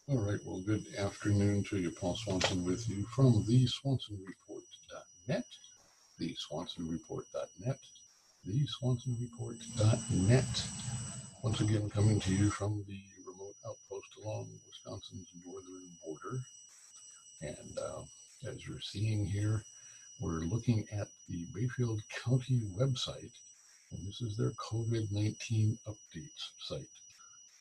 All right, well, good afternoon to you. Paul Swanson with you from theswansonreport.net, theswansonreport.net, theswansonreport.net. Once again, coming to you from the remote outpost along Wisconsin's northern border. And as you're seeing here, we're looking at the Bayfield County website, and this is their COVID-19 updates site.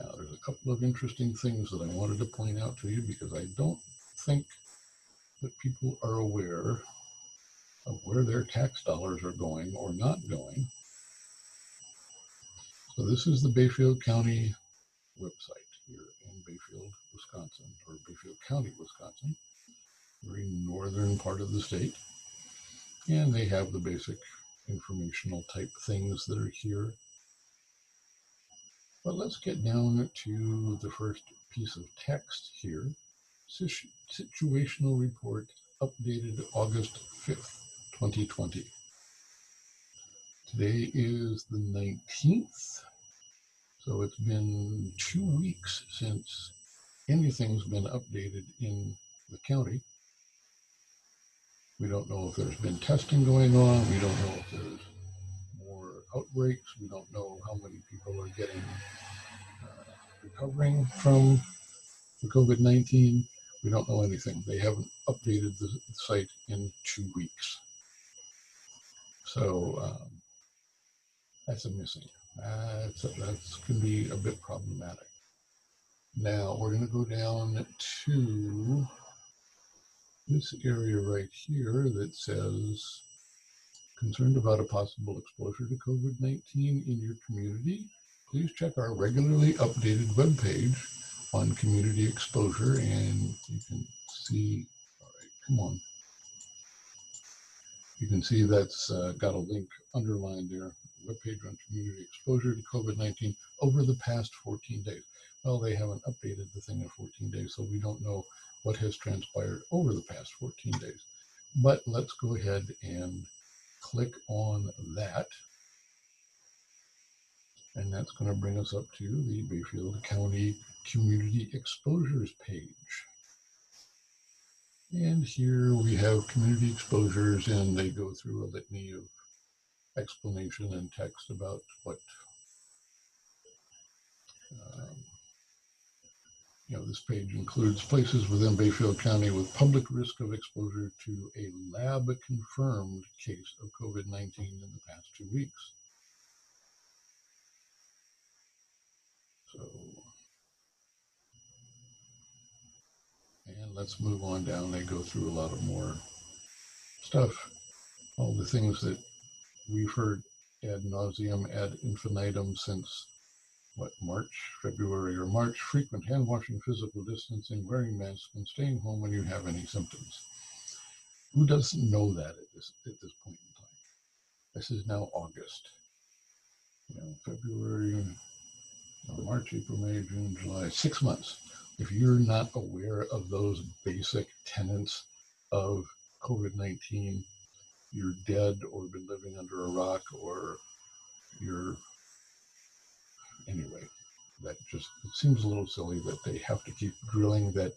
Now, there's a couple of interesting things that I wanted to point out to you because I don't think that people are aware of where their tax dollars are going or not going. So this is the Bayfield County website here in Bayfield, Wisconsin, or Bayfield County, Wisconsin, very northern part of the state. And they have the basic informational type things that are here. But let's get down to the first piece of text here. Situational report updated August 5th, 2020. Today is the 19th, so it's been 2 weeks since anything's been updated in the county. We don't know if there's been testing going on. We don't know if there's more outbreaks. We don't know how many people are getting recovering from the COVID-19. We don't know anything. They haven't updated the site in 2 weeks. So that's a missing. That's going to be a bit problematic. Now we're going to go down to this area right here that says, concerned about a possible exposure to COVID-19 in your community? Please check our regularly updated webpage on community exposure, and you can see, all right, come on. You can see that's got a link underlined there, webpage on community exposure to COVID-19 over the past 14 days. Well, they haven't updated the thing in 14 days, so we don't know what has transpired over the past 14 days. But let's go ahead and click on that. And that's going to bring us up to the Bayfield County Community Exposures page. And here we have community exposures, and they go through a litany of explanation and text about what, this page includes places within Bayfield County with public risk of exposure to a lab-confirmed case of COVID-19 in the past 2 weeks. So, and let's move on down. They go through a lot of more stuff, all the things that we've heard ad nauseum, ad infinitum since February or March, frequent hand washing, physical distancing, wearing masks, and staying home when you have any symptoms. Who doesn't know that at this point in time? This is now August. February, March, April, May, June, July, 6 months. If you're not aware of those basic tenets of COVID-19, you're dead or been living under a rock, or anyway, that just, it seems a little silly that they have to keep drilling that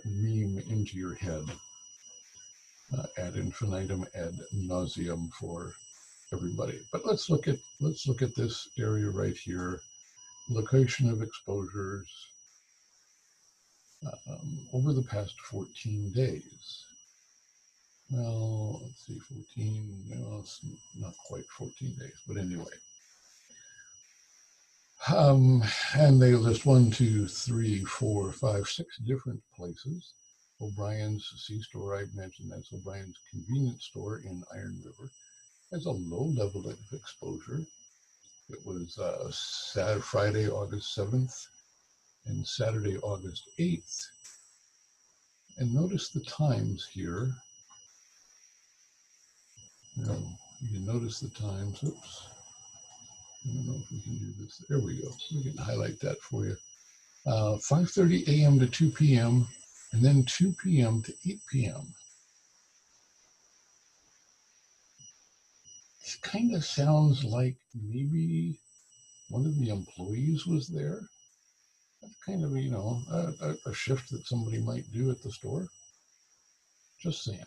meme into your head ad infinitum, ad nauseum for everybody. But let's look at this area right here, location of exposures over the past 14 days. Well, let's see, 14, well, it's not quite 14 days, but anyway. And they list 1, 2, 3, 4, 5, 6 different places. O'Brien's C-store, I mentioned that's O'Brien's convenience store in Iron River, has a low level of exposure. It was Friday, August 7th and Saturday, August 8th. And notice the times here. You can notice the times. Oops. I don't know if we can do this. There we go. We can highlight that for you. 5:30 a.m. to 2 p.m. and then 2 p.m. to 8 p.m. This kind of sounds like maybe one of the employees was there. That's kind of, a shift that somebody might do at the store. Just saying.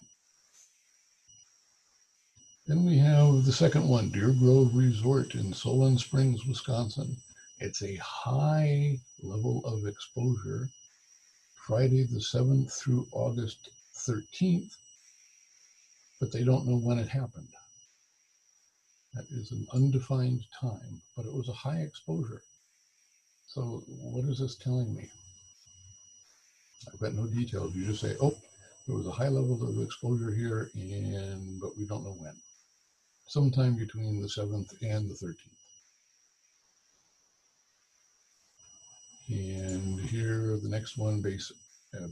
Then we have the second one, Deer Grove Resort in Solon Springs, Wisconsin. It's a high level of exposure, Friday the 7th through August 13th, but they don't know when it happened. That is an undefined time, but it was a high exposure. So what is this telling me? I've got no details. You just say, oh, there was a high level of exposure here, but we don't know when. Sometime between the 7th and the 13th. And here, the next one,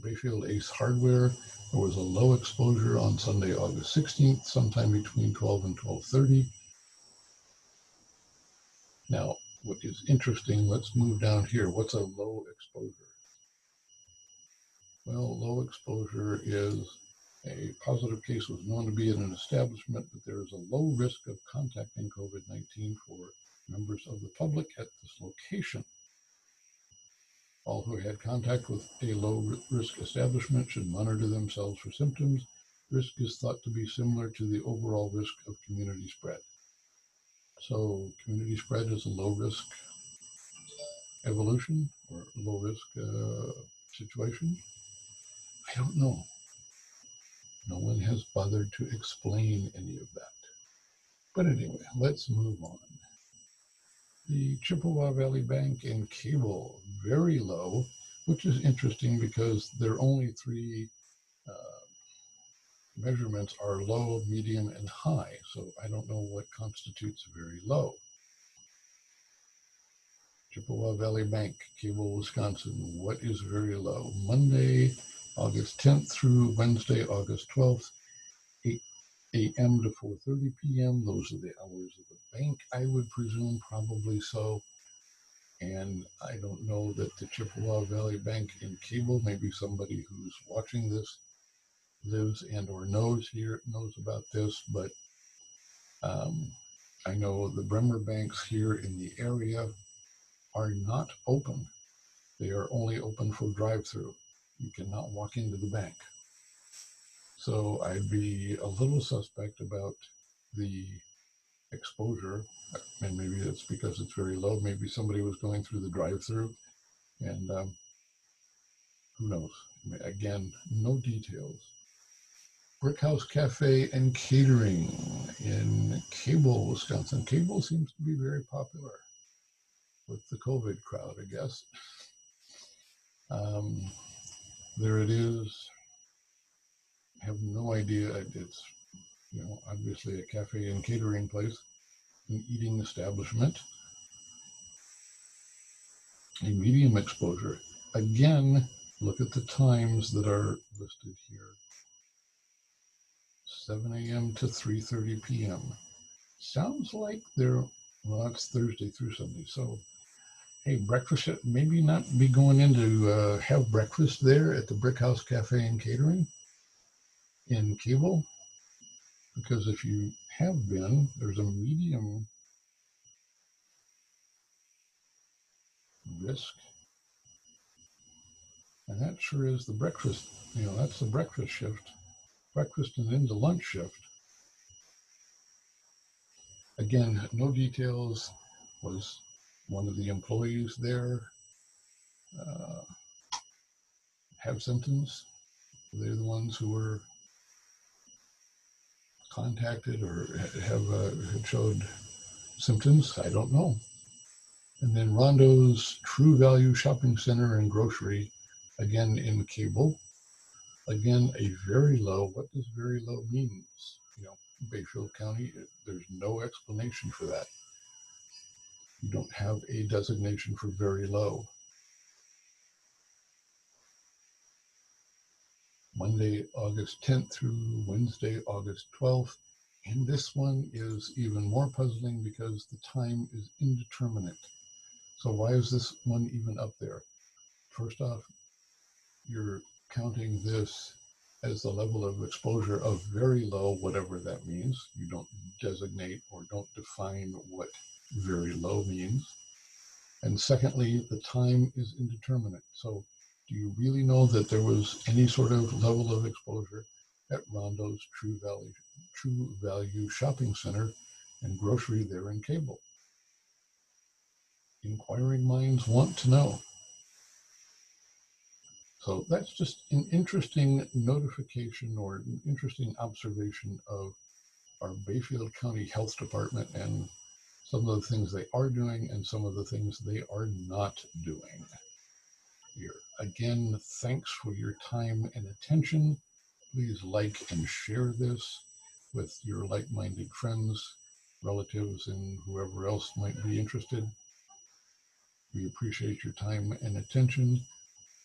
Bayfield Ace Hardware. There was a low exposure on Sunday, August 16th, sometime between 12 and 12:30. Now, what is interesting, let's move down here. What's a low exposure? Well, low exposure is a positive case was known to be in an establishment, but there is a low risk of contacting COVID-19 for members of the public at this location. All who had contact with a low-risk establishment should monitor themselves for symptoms. Risk is thought to be similar to the overall risk of community spread. So community spread is a low-risk evolution or low-risk situation? I don't know. No one has bothered to explain any of that. But anyway, let's move on. The Chippewa Valley Bank and Cable, very low, which is interesting because there are only three measurements are low, medium, and high. So I don't know what constitutes very low. Chippewa Valley Bank, Cable, Wisconsin, what is very low? Monday, August 10th through Wednesday, August 12th, 8 a.m. to 4:30 p.m. Those are the hours of the bank, I would presume, probably so. And I don't know that the Chippewa Valley Bank and Cable, maybe somebody who's watching this lives and or knows about this, but I know the Bremer banks here in the area are not open. They are only open for drive-through. You cannot walk into the bank. So I'd be a little suspect about the exposure, and maybe that's because it's very low. Maybe somebody was going through the drive-through, and who knows? Again, no details. Brickhouse Cafe and Catering in Cable, Wisconsin. Cable seems to be very popular with the COVID crowd, I guess. There it is. I have no idea. It's, obviously a cafe and catering place, an eating establishment. A medium exposure. Again, look at the times that are listed here. 7 a.m. to 3:30 p.m. Sounds like that's Thursday through Sunday. So, hey, breakfast, maybe not be going in to have breakfast there at the Brickhouse Cafe and Catering in Cable. Because if you have been, there's a medium risk. And that sure is the breakfast, that's the breakfast shift. Breakfast and then the lunch shift. Again, no details. Was one of the employees there have symptoms? They're the ones who were contacted or had showed symptoms. I don't know. And then Rondo's True Value Shopping Center and Grocery, again in Cable. Again, a very low. What does very low mean? Bayfield County, there's no explanation for that. You don't have a designation for very low. Monday, August 10th through Wednesday, August 12th. And this one is even more puzzling because the time is indeterminate. So why is this one even up there? First off, you're counting this as the level of exposure of very low, whatever that means. You don't designate or don't define what very low means. And secondly, the time is indeterminate. So do you really know that there was any sort of level of exposure at Rondo's True Value Shopping Center and grocery there in Cable? Inquiring minds want to know. So that's just an interesting notification or an interesting observation of our Bayfield County Health Department and some of the things they are doing and some of the things they are not doing here. Again, thanks for your time and attention. Please like and share this with your like-minded friends, relatives, and whoever else might be interested. We appreciate your time and attention.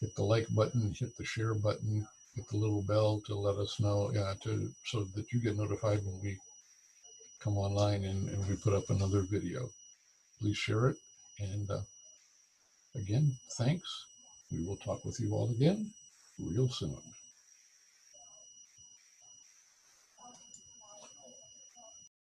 Hit the like button, hit the share button, hit the little bell to let us know, so that you get notified when we come online and we put up another video. Please share it. And again, thanks. We will talk with you all again real soon.